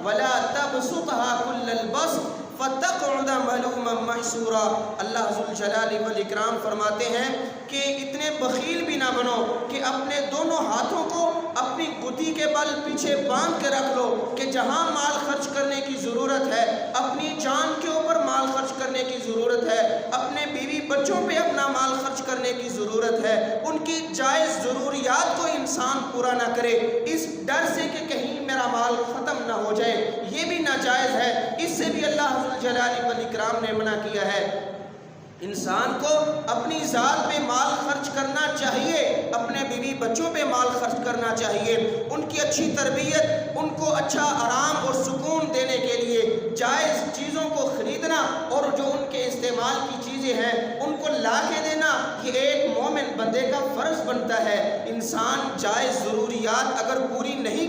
ولا تبسطها كل البسط فتقعد ملوما محسورا۔ اللہ ذوالجلال والاکرام فرماتے ہیں کہ اتنے بخیل بھی نہ بنو کہ اپنے دونوں ہاتھوں کو اپنی گدی کے بل پیچھے باندھ کے رکھ لو کہ جہاں مال خرچ کرنے کی ضرورت ہے، اپنی جان کے اوپر مال خرچ کرنے کی ضرورت ہے، اپنے بیوی بچوں پہ اپنا مال خرچ کرنے کی ضرورت ہے، ان کی جائز ضروریات کو انسان پورا نہ کرے اس ڈر سے کہ کہیں میرا مال ختم نہ ہو جائے، یہ بھی ناجائز ہے۔ اس سے بھی اللہ ذوالجلال والاکرام نے منع کیا ہے۔ انسان کو اپنی ذات پہ مال خرچ کرنا چاہیے، اپنے بیوی بچوں پہ مال خرچ کرنا چاہیے، ان کی اچھی تربیت، ان کو اچھا آرام اور سکون دینے کے لیے جائز چیزوں کو خریدنا اور جو ان کے استعمال کی چیزیں ہیں ان کو لا کے دینا، یہ ایک مومن بندے کا فرض بنتا ہے۔ انسان جائز ضروریات اگر پوری نہیں